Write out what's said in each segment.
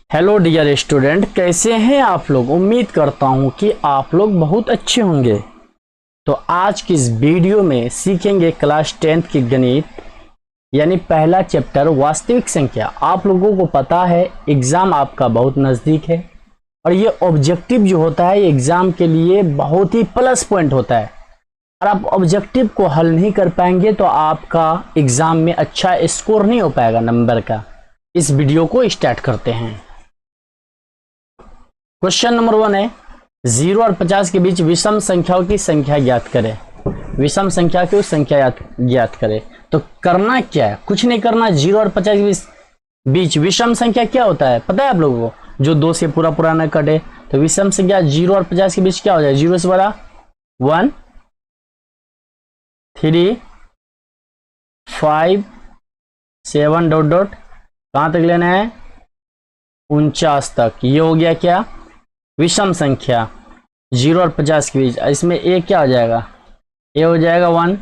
Hello dear student, कैसे हैं आप लोग। उम्मीद करता हूं कि आप लोग बहुत अच्छे होंगे। तो आज की इस वीडियो में सीखेंगे क्लास 10th की गणित यानी पहला चैप्टर वास्तविक संख्या। आप लोगों को पता है एग्जाम आपका बहुत नज़दीक है और ये ऑब्जेक्टिव जो होता है एग्जाम के लिए बहुत ही प्लस पॉइंट होता है। और आप ऑब्जेक्टिव को हल नहीं कर पाएंगे तो आपका एग्जाम में अच्छा स्कोर नहीं हो पाएगा नंबर का। इस वीडियो को स्टार्ट करते हैं। क्वेश्चन नंबर 1 है 0 और 50 के बीच विषम संख्याओं की संख्या ज्ञात करें। विषम संख्या की संख्या ज्ञात करें। तो करना क्या है, कुछ नहीं करना। 0 और 50 के बीच विषम संख्या क्या होता है पता है आप लोगों को, जो 2 से पूरा न कटे। तो विषम संख्या 0 और 50 के बीच क्या हो जाए, 0 से बड़ा 1, 3, 5, 7 डॉट डॉट कहां तक लेना है 49 तक। ये हो गया क्या विषम संख्या 0 और 50 के बीच। इसमें ए क्या हो जाएगा, ए हो जाएगा 1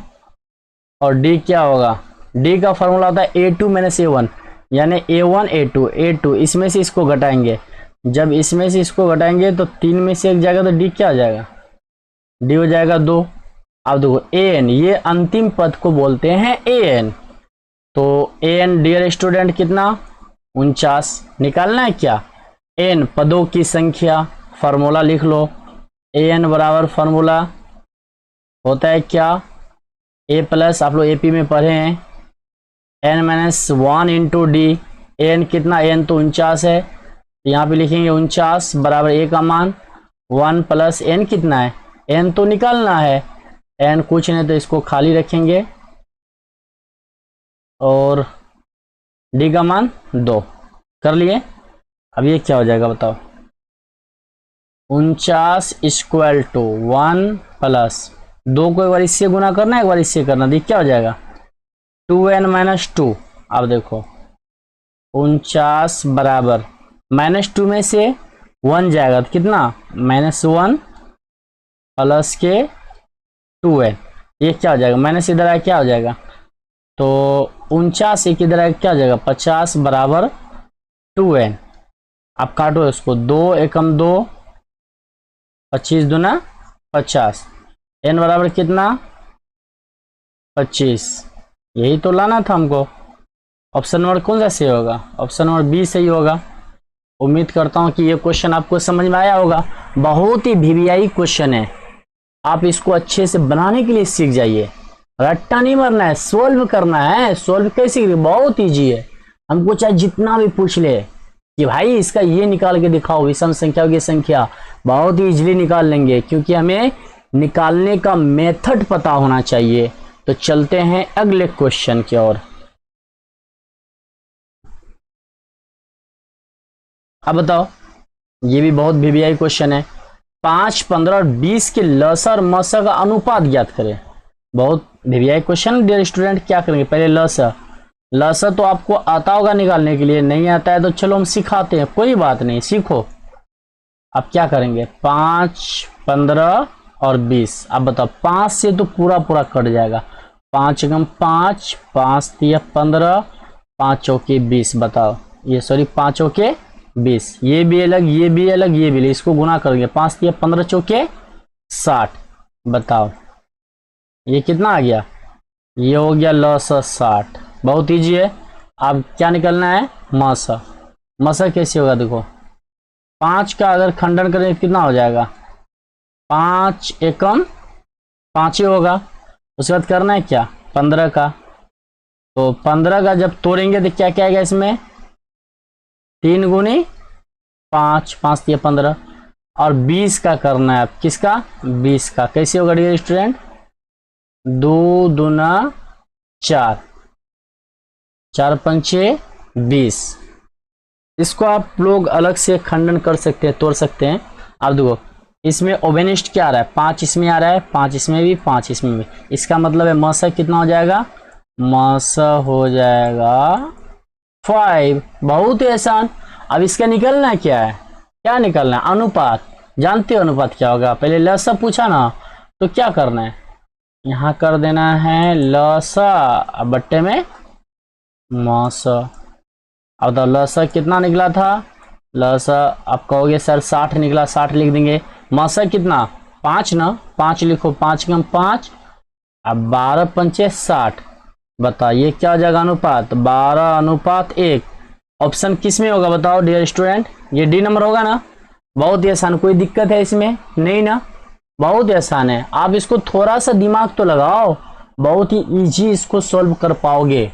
और डी क्या होगा, डी का फॉर्मूला होता है a2 माइनस a1 यानी a1 a2 इसमें से इसको घटाएंगे। जब इसमें से इसको घटाएंगे तो 3 में से एक जाएगा तो डी क्या हो जाएगा, डी हो जाएगा 2। अब देखो an, ये अंतिम पद को बोलते हैं an। तो an डियर स्टूडेंट कितना 49 निकालना है क्या, n पदों की संख्या। फार्मूला लिख लो, an बराबर फार्मूला होता है क्या, a प्लस, आप लोग एपी में पढ़े हैं, n minus 1 into D. n कितना, n तो 49 है, यहाँ पे लिखेंगे 49 बराबर a का मान 1 प्लस n कितना है, n तो निकालना है, n कुछ नहीं तो इसको खाली रखेंगे और d का मान 2 कर लिए। अब ये क्या हो जाएगा बताओ, 49 इक्वल टू 1 प्लस 2 को एक बार इससे गुना करना है, एक बार इससे करना, देख क्या हो जाएगा 2n माइनस 2। अब देखो 49 बराबर -2 में से 1 जाएगा तो कितना -1 प्लस के 2n। ये क्या हो जाएगा, माइनस इधर आया क्या हो जाएगा, तो 49 एक इधर आया क्या हो जाएगा 50 बराबर 2n। आप काटो इसको, 2 एकम 2, 25 दूना 50, n बराबर कितना 25। यही तो लाना था हमको। ऑप्शन नंबर कौन सा सही होगा, ऑप्शन नंबर बी सही होगा। उम्मीद करता हूं कि ये क्वेश्चन आपको समझ में आया होगा। बहुत ही वीवीआई क्वेश्चन है, आप इसको अच्छे से बनाने के लिए सीख जाइए। रट्टा नहीं मारना है, सोल्व करना है। सोल्व कैसे, बहुत ईजी है। हमको चाहे जितना भी पूछ ले कि भाई इसका ये निकाल के दिखाओ विषम संख्याओं की संख्या, बहुत ही इजीली निकाल लेंगे क्योंकि हमें निकालने का मेथड पता होना चाहिए। तो चलते हैं अगले क्वेश्चन की ओर। अब बताओ, ये भी बहुत वीवीआई क्वेश्चन है। 5, 15 और 20 के लसा और मसा का अनुपात ज्ञात करें। बहुत वीवीआई क्वेश्चन डियर स्टूडेंट। क्या करेंगे, पहले लसा तो आपको आता होगा निकालने के लिए, नहीं आता है तो चलो हम सिखाते हैं, कोई बात नहीं सीखो। अब क्या करेंगे 5, 15 और 20। अब बताओ 5 से तो पूरा कट जाएगा, 5 एकम 5, 5 तिया 15, 5 चौके 20। बताओ ये सॉरी 5 चौके 20, ये भी अलग ये भी अलग ये भी अलग, इसको गुना करेंगे 5 तिया 15 चौके 60। बताओ ये कितना आ गया, ये हो गया लसा 60। बहुत ईजी है। अब क्या निकलना है मसा। मसा कैसे होगा देखो, 5 का अगर खंडन करें कितना हो जाएगा, 5 एकम 5 ही होगा। उसके बाद करना है क्या 15 का, तो 15 का जब तोड़ेंगे तो क्या क्या आएगा इसमें 3 गुनी 5, 5 तिया 15। और 20 का करना है, किसका 20 का। कैसे होगा डियर स्टूडेंट, 2 दूना 4, 4 पंचे 20। इसको आप लोग अलग से खंडन कर सकते हैं, तोड़ सकते हैं। अब देखो इसमें ओवेनिस्ट क्या आ रहा है, 5 इसमें आ रहा है, 5 इसमें भी, 5 इसमें भी। इसका मतलब है मसा कितना हो जाएगा, मसा हो जाएगा 5। बहुत ही आसान। अब इसका निकलना क्या है, क्या निकलना है अनुपात। जानते हो अनुपात क्या होगा, पहले लसा पूछा ना, तो क्या करना है यहाँ कर देना है लसा बट्टे में मसा। अब तो लसा कितना निकला था लसा आप कहोगे सर 60 निकला, 60 लिख देंगे। मसा कितना 5 ना, 5 लिखो, 5 कम 5, अब 12 पंचे 60। बताइए क्या हो जाएगा अनुपात, 12:1। ऑप्शन किस में होगा बताओ डियर स्टूडेंट, ये डी नंबर होगा ना। बहुत ही आसान, कोई दिक्कत है इसमें नहीं ना, बहुत ही आसान है। आप इसको थोड़ा सा दिमाग तो लगाओ, बहुत ही इजी इसको सॉल्व कर पाओगे।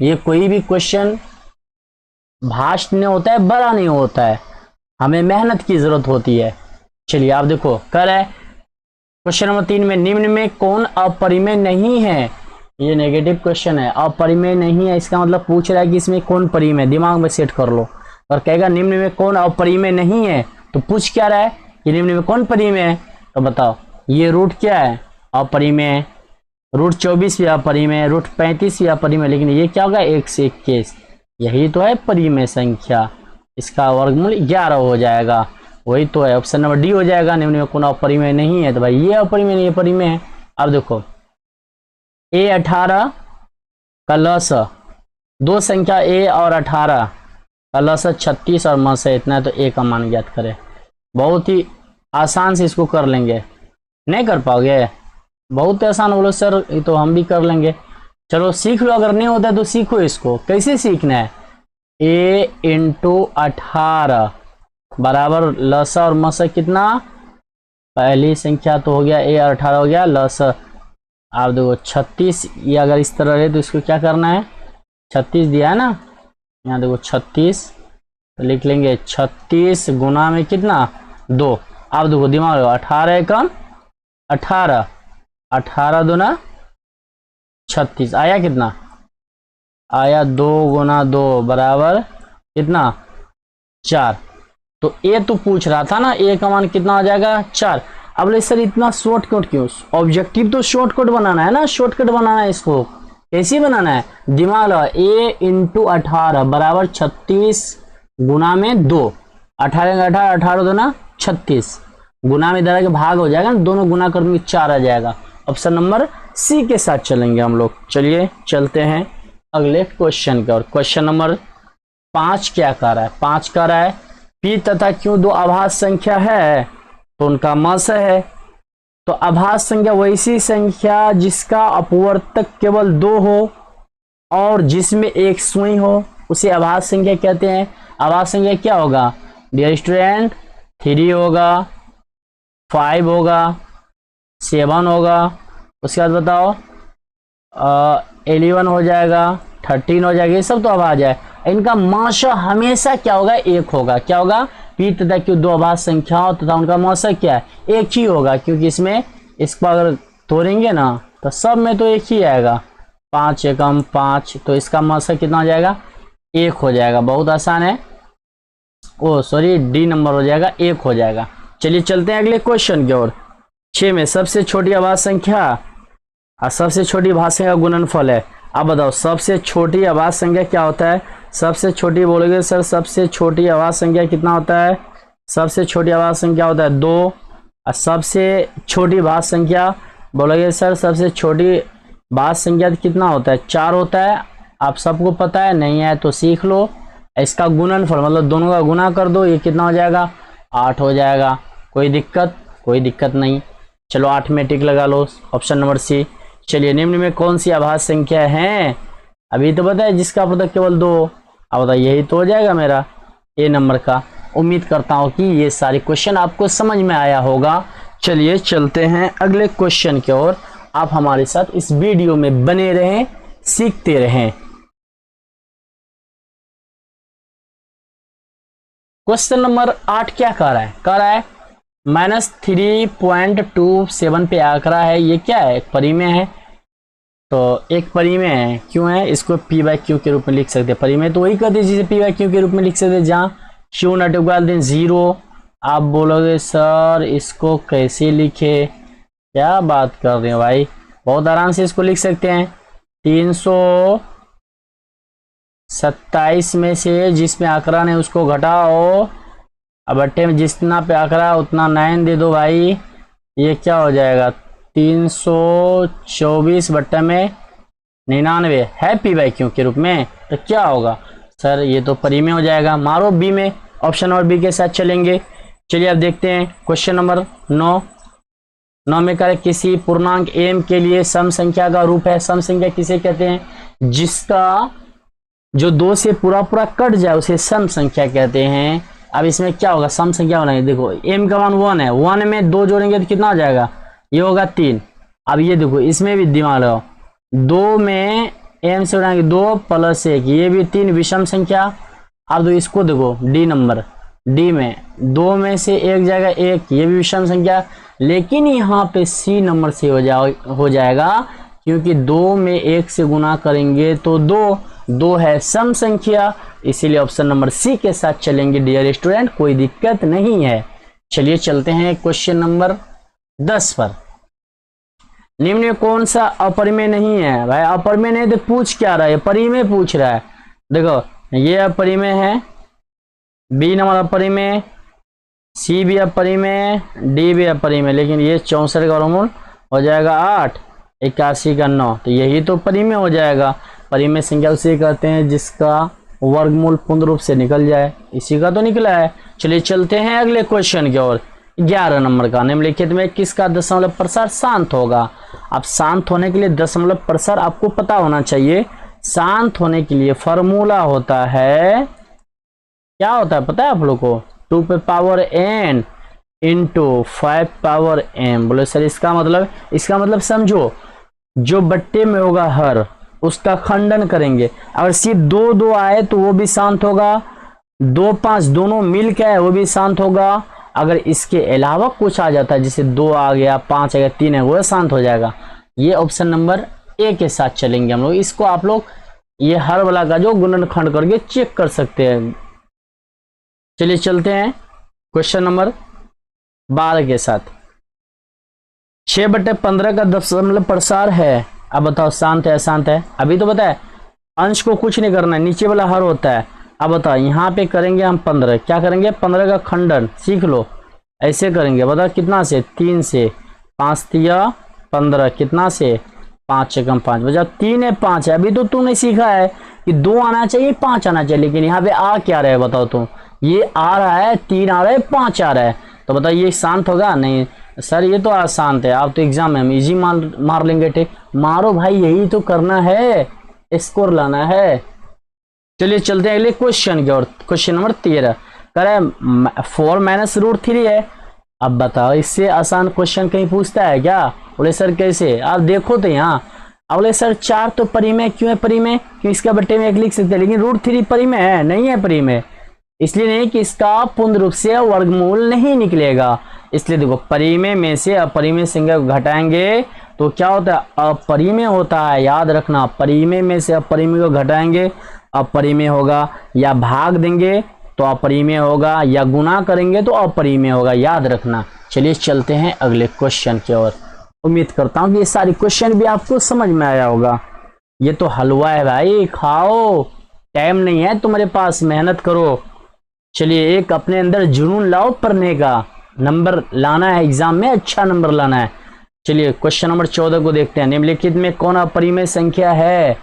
ये कोई भी क्वेश्चन भाष्ट नहीं होता है, बड़ा नहीं होता है, हमें मेहनत की जरूरत होती है। चलिए आप देखो कर है क्वेश्चन नंबर 3 में निम्न में कौन अपरिमेय नहीं है। ये नेगेटिव क्वेश्चन है, अपरिमेय नहीं है, इसका मतलब पूछ रहा है कि इसमें कौन परिमेय, दिमाग में सेट कर लो। और कहेगा निम्न में कौन अपरिमेय नहीं है, तो पूछ क्या रहा है कि निम्न में कौन परिमेय है, तो बताओ ये रूट क्या है अपरिमेय, रूट 24 भी अपरिमेय, रूट 35 भी अपरिमेय, लेकिन ये क्या होगा 1 से 21, यही तो है परिमेय संख्या, इसका वर्गमूल 11 हो जाएगा, वही तो है। ऑप्शन नंबर डी हो जाएगा, निम्न में कौन अपरिमेय नहीं है, तो भाई ये अपरिमेय नहीं, ये परिमेय है। अब देखो A18 का लस, दो संख्या A और 18 का लस 36 और मस है इतना है, तो A का मान ज्ञात करें। बहुत ही आसान से इसको कर लेंगे, नहीं कर पाओगे, बहुत आसान बोलो सर ये तो हम भी कर लेंगे। चलो सीख लो, अगर नहीं होता है तो सीखो इसको। कैसे सीखना है, A × 18 बराबर लस और मस कितना, पहली संख्या तो हो गया A और 18 हो गया, लस आप देखो 36, ये अगर इस तरह रहे तो इसको क्या करना है, 36 दिया है ना, यहाँ देखो 36, तो लिख लेंगे 36 गुना में कितना 2। आप देखो दिमाग 18 कम 18, 18 दूना 36, आया कितना, आया 2 गुना 2 बराबर कितना 4। तो ए तो पूछ रहा था ना, ए का मान कितना हो जाएगा 4। अब बोले सर इतना शॉर्टकट क्यों, ऑब्जेक्टिव तो शॉर्टकट बनाना है ना, शॉर्टकट बनाना है, इसको कैसे बनाना है, दिमाग लगा। A × 18 बराबर 36 गुना में 2, 18 18 18 दो ना 36, गुना में इधर के भाग हो जाएगा ना, दोनों गुना करने 4 आ जाएगा। ऑप्शन नंबर सी के साथ चलेंगे हम लोग। चलिए चलते हैं अगले क्वेश्चन की ओर। क्वेश्चन नंबर 5 क्या कह रहा है, 5 कह रहा है पी तथा क्यों दो आभास संख्या है तो उनका मस है। तो आभास संख्या वैसी संख्या जिसका अपवर्तक केवल 2 हो और जिसमें एक सुई हो, उसे आभास संख्या कहते हैं। आभास संख्या क्या होगा डियर स्टूडेंट, 3 होगा, 5 होगा, 7 होगा, उसके बाद बताओ 11 हो जाएगा, 13 हो जाएगा, ये सब तो आभास है। इनका माशा हमेशा क्या होगा 1 होगा। क्या होगा, पी तथा क्यों दो आभास संख्याओं तथा उनका मौसा क्या है 1 ही होगा, क्योंकि इसमें इसको अगर तोड़ेंगे ना तो सब में तो 1 ही आएगा। 5 एकम 5, तो इसका मौसा कितना हो जाएगा 1 हो जाएगा। बहुत आसान है, ओ सॉरी डी नंबर हो जाएगा 1 हो जाएगा। चलिए चलते हैं अगले क्वेश्चन की ओर। 6 में सबसे छोटी आभास संख्या और सबसे छोटी आभास संख्या का गुणनफल है। अब बताओ सबसे छोटी आभास संख्या क्या होता है, सबसे छोटी बोलोगे सर सबसे छोटी आभास संख्या कितना होता है, सबसे छोटी आभास संख्या होता है 2, और सबसे छोटी आभास संख्या बोलोगे सर सबसे छोटी आभास संख्या कितना होता है 4 होता है। आप सबको पता है, नहीं है तो सीख लो। इसका गुणनफल मतलब दोनों का गुना कर दो, ये कितना हो जाएगा 8 हो जाएगा। कोई दिक्कत, कोई दिक्कत नहीं। चलो 8 में टिक लगा लो, ऑप्शन नंबर सी। चलिए निम्न में कौन सी आभास संख्या है, अभी तो बताया जिसका अपवर्तक केवल 2, अब बताइए यही तो हो जाएगा मेरा ए नंबर का। उम्मीद करता हूं कि ये सारे क्वेश्चन आपको समझ में आया होगा। चलिए चलते हैं अगले क्वेश्चन की ओर। आप हमारे साथ इस वीडियो में बने रहें, सीखते रहें। क्वेश्चन नंबर 8 क्या कह रहा है, कह रहा है -3.27 पे आंकड़ा है, ये क्या है एक परिमेय है। तो एक परिमेय है, क्यों है, इसको पी बाई क्यू के रूप में लिख सकते हैं। परिमेय तो वही कहते हैं जिसे पी बाई क्यू के रूप में लिख सकते हैं, जहाँ क्यू नॉट इक्वल देन 0। आप बोलोगे सर इसको कैसे लिखे, क्या बात कर रहे हो भाई, बहुत आराम से इसको लिख सकते हैं। 327 में से जिसमें आंकड़ा है उसको घटाओ, अब बट्टे में जितना पे आंकड़ा उतना 9 दे दो भाई, ये क्या हो जाएगा 324 बट्टे में 99 है पी बाई क्यू के रूप में। तो क्या होगा सर, ये तो परिमेय हो जाएगा। मारो बी में, ऑप्शन नंबर बी के साथ चलेंगे। चलिए अब देखते हैं क्वेश्चन नंबर 9। 9 में करें किसी पूर्णांक m के लिए सम संख्या का रूप है। सम संख्या किसे कहते हैं? जिसका जो 2 से पूरा पूरा कट जाए उसे सम संख्या कहते हैं। अब इसमें क्या होगा, सम संख्या बनाएंगे। देखो m का मान 1 है, 1 में 2 जोड़ेंगे तो कितना हो जाएगा, ये होगा 3। अब ये देखो इसमें भी दिमाग लगाओ, 2 में m से उड़ाएंगे 2 प्लस 1, ये भी 3 विषम संख्या। अब तो इसको देखो d नंबर, d में 2 में से 1 जाएगा 1, ये भी विषम संख्या। लेकिन यहाँ पे c नंबर से हो जाएगा क्योंकि 2 में 1 से गुना करेंगे तो 2 है सम संख्या, इसीलिए ऑप्शन नंबर सी के साथ चलेंगे डियर स्टूडेंट, कोई दिक्कत नहीं है। चलिए चलते हैं क्वेश्चन नंबर 10 पर। निम्न में कौन सा अपरिमेय नहीं है? भाई अपरिमेय नहीं तो पूछ क्या रहा है, परिमेय पूछ रहा है। देखो ये अपरिमेय है, बी नंबर अपरिमेय, सी भी अपरिमेय, डी भी अपरिमेय, लेकिन ये 64 का वर्गमूल हो जाएगा 8, 81 का 9, तो यही तो परिमेय हो जाएगा। परिमेय संख्या उसे कहते हैं जिसका वर्गमूल पूर्ण रूप से निकल जाए, इसी का तो निकला है। चलिए चलते हैं अगले क्वेश्चन की ओर। 11 नंबर का, निम्नलिखित में किसका दशमलव प्रसार शांत होगा? अब शांत होने के लिए दशमलव प्रसार आपको पता होना चाहिए। शांत होने के लिए फॉर्मूला होता है, क्या होता है पता है आप लोग को? 2 पे power n into 5 power m। बोले सर इसका मतलब समझो, जो बट्टे में होगा हर उसका खंडन करेंगे। अगर सिर्फ 2 आए तो वो भी शांत होगा, 2 5 दोनों मिल के आए वो भी शांत होगा। अगर इसके अलावा कुछ आ जाता है, जैसे 2 आ गया, 5 आ गया, 3 है, वो शांत हो जाएगा। ये ऑप्शन नंबर ए के साथ चलेंगे हम लोग। इसको आप लोग ये हर वाला का जो गुणनखंड करके चेक कर सकते हैं। चलिए चलते हैं क्वेश्चन नंबर 12 के साथ। 6/15 का दशमलव प्रसार है। अब बताओ शांत है अशांत है? अभी तो बताए अंश को कुछ नहीं करना है, नीचे वाला हर होता है। अब बताओ यहाँ पे करेंगे हम 15, क्या करेंगे 15 का खंडन, सीख लो ऐसे करेंगे। बताओ कितना से, 3 से, 5 तिया 15, कितना से 5 से कम 5, बचा 3 है 5 है। अभी तो तूने सीखा है कि 2 आना चाहिए 5 आना चाहिए, लेकिन यहाँ पे आ क्या रहा है बताओ तुम? ये आ रहा है 3 आ रहा है 5 आ रहा है, तो बताओ ये शांत होगा? नहीं सर ये तो अशांत है, आप तो एग्जाम में हम इजी मार लेंगे। ठीक मारो भाई, यही तो करना है, स्कोर लाना है। चलिए चलते हैं अगले क्वेश्चन की ओर। क्वेश्चन नंबर 13 करें 4 - √3 है। अब बताओ इससे आसान क्वेश्चन कहीं पूछता है क्या? बोले सर कैसे? आप देखो तो यहाँ, अब बोले सर 4 तो परिमेय क्यों है? परिमेय क्यों? इसका बट्टे में 1 लिख सकते हैं, लेकिन √3 परिमेय है नहीं है? परिमेय इसलिए नहीं कि इसका पूर्ण रूप से वर्गमूल नहीं निकलेगा। इसलिए देखो परिमेय में से अपरिमेय संख्या को घटाएंगे तो क्या होता है? अपरिमेय होता है। याद रखना, परिमेय में से अपरिमेय को घटाएंगे अपरिमेय होगा, या भाग देंगे तो अपरिमेय होगा, या गुना करेंगे तो अपरिमेय होगा। याद रखना। चलिए चलते हैं अगले क्वेश्चन की ओर। उम्मीद करता हूँ कि ये सारी क्वेश्चन भी आपको समझ में आया होगा। ये तो हलवा है भाई, खाओ, टाइम नहीं है तुम्हारे पास, मेहनत करो। चलिए एक अपने अंदर जुनून लाओ पढ़ने का, नंबर लाना है एग्जाम में, अच्छा नंबर लाना है। चलिए क्वेश्चन नंबर 14 को देखते हैं। निम्नलिखित में कौन अपरिमेय संख्या है?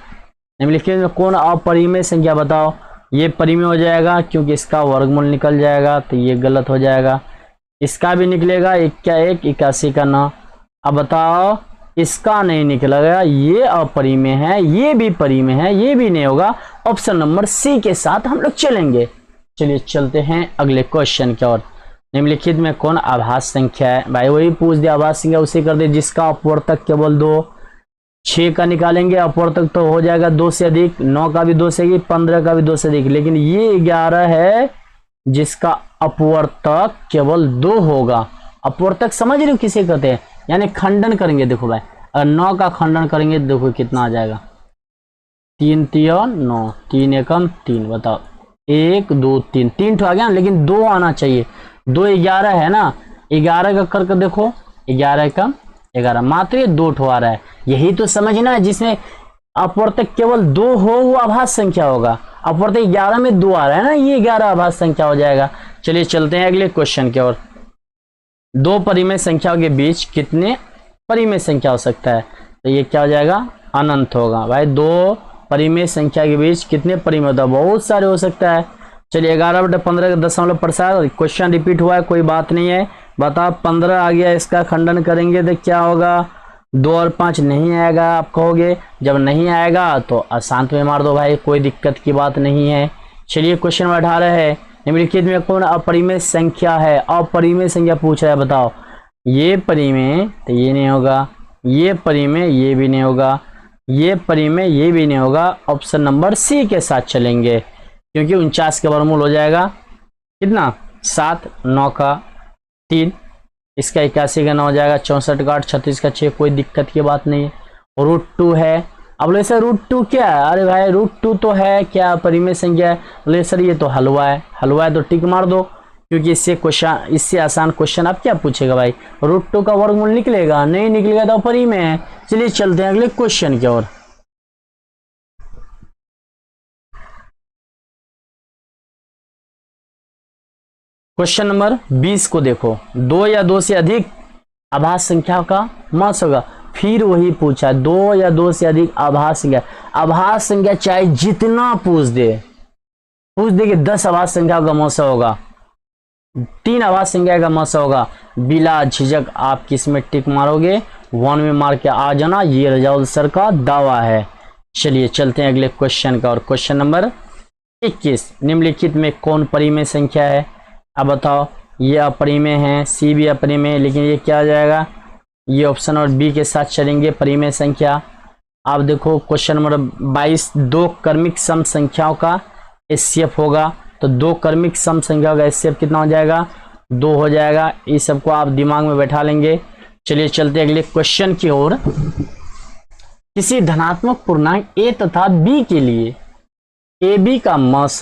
निम्नलिखित में कौन अपरिमेय संख्या? बताओ। ये परिमेय हो जाएगा क्योंकि इसका वर्गमूल निकल जाएगा, तो ये गलत हो जाएगा। इसका भी निकलेगा, 1 क्या 1, 81 का 9। अब बताओ इसका नहीं निकलेगा, ये अपरिमेय है, ये भी परिमेय है, ये भी नहीं होगा। ऑप्शन नंबर सी के साथ हम लोग चलेंगे। चलिए चलते हैं अगले क्वेश्चन की ओर। निम्नलिखित में कौन आभास संख्या है? भाई वही पूछ दिया, आभास संख्या उसे कर दे जिसका अपवर्तक केवल 2। 6 का निकालेंगे अपवर्तक तो हो जाएगा 2 से अधिक, 9 का भी 2 से अधिक, 15 का भी 2 से अधिक, लेकिन ये 11 है जिसका अपवर्तक केवल 2 होगा। अपवर्तक समझ रहे हो किसे कहते हैं? यानी खंडन करेंगे। देखो भाई अगर 9 का खंडन करेंगे देखो कितना आ जाएगा, 3 तिया 9, 3 एकम 3। बताओ 1 2 3, 3 तो आ गया, लेकिन 2 आना चाहिए। 2 11 है ना, 11 का करके देखो, 11 एकम 11, मात्र ये 2 ठो आ रहा है। यही तो समझना है, जिसमें अपवर्तक केवल 2 हो वो आभास संख्या होगा। अपवर्तक 11 में 2 आ रहा है ना, ये 11 आभास संख्या हो जाएगा। चलिए चलते हैं अगले क्वेश्चन की ओर। 2 परिमेय संख्याओं के बीच कितने परिमेय संख्या हो सकता है? तो ये क्या हो जाएगा? अनंत होगा। भाई 2 परिमेय संख्या के बीच कितने परिमेय होता है? बहुत सारे हो सकता है। चलिए 11/15 का दशमलव प्रसार, क्वेश्चन रिपीट हुआ है, कोई बात नहीं है। बताओ 15 आ गया, इसका खंडन करेंगे तो क्या होगा? 2 और 5 नहीं आएगा, आप कहोगे। जब नहीं आएगा तो अशांत में मार दो भाई, कोई दिक्कत की बात नहीं है। चलिए क्वेश्चन नंबर 18 है, निम्नलिखित में कौन अपरिमेय संख्या है? अपरिमेय संख्या पूछ रहा है, बताओ। ये परिमेय तो ये नहीं होगा, ये परिमेय ये भी नहीं होगा, ये परिमेय ये भी नहीं होगा। ऑप्शन नंबर सी के साथ चलेंगे, क्योंकि 49 का वर्गमूल हो जाएगा कितना? 7, 9 का 3, इसका 81 का 9 हो जाएगा, 64 का 8, 36 का 6, कोई दिक्कत की बात नहीं है। √2 है। अब बोले सर √2 क्या है? अरे भाई √2 तो है क्या? परिमेय संख्या है। बोले सर ये तो हलवा है, हलवा है तो टिक मार दो, क्योंकि इससे आसान क्वेश्चन आप क्या पूछेगा भाई? √2 का वर्गमूल निकलेगा? नहीं निकलेगा तो परिमेय है। चलिए चलते हैं अगले क्वेश्चन की ओर। क्वेश्चन नंबर 20 को देखो, 2 या 2 से अधिक आभास संख्या का मास होगा। फिर वही पूछा, 2 या 2 से अधिक आभास संख्या। आभास संख्या चाहे जितना पूछ दे कि 10 आभास संख्या का मौसा होगा, 3 आभास संख्या का मौसा होगा, बिला झिझक आप किस में टिक मारोगे? 1 में मार के आ जाना, ये रजाउल सर का दावा है। चलिए चलते हैं अगले क्वेश्चन का। और क्वेश्चन नंबर 21, निम्नलिखित में कौन परिमेय संख्या है? अब बताओ। ये अपरिमेय है, सी भी अपरिमेय है, लेकिन ये क्या आ जाएगा? ये ऑप्शन और बी के साथ चलेंगे, परिमेय संख्या। आप देखो क्वेश्चन नंबर 22, 2 क्रमिक सम संख्याओं का एचसीएफ होगा, तो 2 क्रमिक सम संख्याओं का एचसीएफ कितना हो जाएगा? 2 हो जाएगा। इस सबको आप दिमाग में बैठा लेंगे। चलिए चलते अगले क्वेश्चन की ओर। किसी धनात्मक पूर्णांक ए तथा बी के लिए ए बी का मस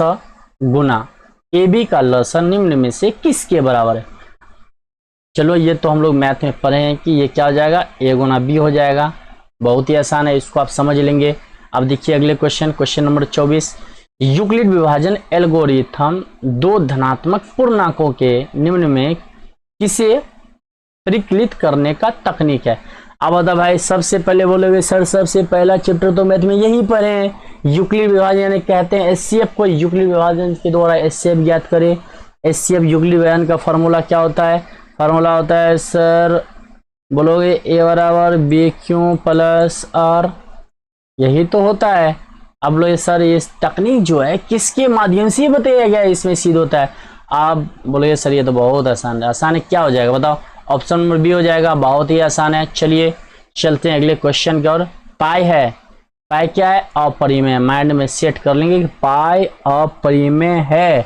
गुना ए बी का लस निम्न में से किसके बराबर है? चलो ये तो हम लोग मैथ में पढ़े हैं कि ये क्या हो जाएगा? ए गुना बी हो जाएगा। बहुत ही आसान है, इसको आप समझ लेंगे। अब देखिए अगले क्वेश्चन नंबर 24, यूक्लिड विभाजन एल्गोरिथम 2 धनात्मक पूर्णांकों के निम्न में किसे परिकलित करने का तकनीक है? अब बता भाई, सबसे पहले बोलोगे सर सबसे पहला चैप्टर तो मैथ में यही पढ़े हैं, यूक्लिड विभाजन, यानी कहते हैं एचसीएफ को यूक्लिड विभाजन के द्वारा एचसीएफ ज्ञात करें। एचसीएफ यूक्लिड विभाजन का फॉर्मूला क्या होता है? फॉर्मूला होता है सर, बोलोगे ए बराबर बी क्यू प्लस आर, यही तो होता है। अब बोलोगे सर ये तकनीक जो है किसके माध्यम से बताया गया है, इसमें सिद्ध होता है? आप बोलोगे सर ये तो बहुत आसान है। आसान है, क्या हो जाएगा बताओ? ऑप्शन नंबर बी हो जाएगा, बहुत ही आसान है। चलिए चलते हैं अगले क्वेश्चन की ओर। पाई है, पाई क्या है? अपरिमेय। माइंड में सेट कर लेंगे कि पाई अपरिमेय है।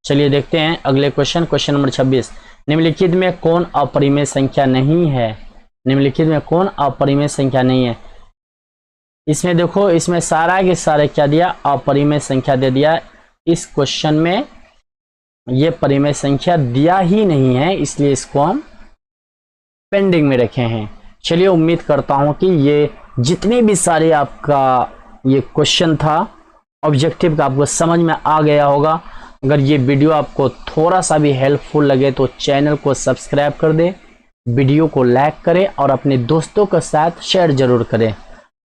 चलिए देखते हैं अगले क्वेश्चन नंबर 26, निम्नलिखित में कौन अपरिमेय संख्या नहीं है? निम्नलिखित में कौन अपरिमेय संख्या नहीं है? इसमें देखो, इसमें सारा के सारे क्या दिया? अपरिमेय संख्या दे दिया। इस क्वेश्चन में ये परिमेय संख्या दिया ही नहीं है, इसलिए इसको हम पेंडिंग में रखे हैं। चलिए उम्मीद करता हूं कि ये जितने भी सारे आपका ये क्वेश्चन था ऑब्जेक्टिव का आपको समझ में आ गया होगा। अगर ये वीडियो आपको थोड़ा सा भी हेल्पफुल लगे तो चैनल को सब्सक्राइब कर दें, वीडियो को लाइक करें और अपने दोस्तों के साथ शेयर जरूर करें।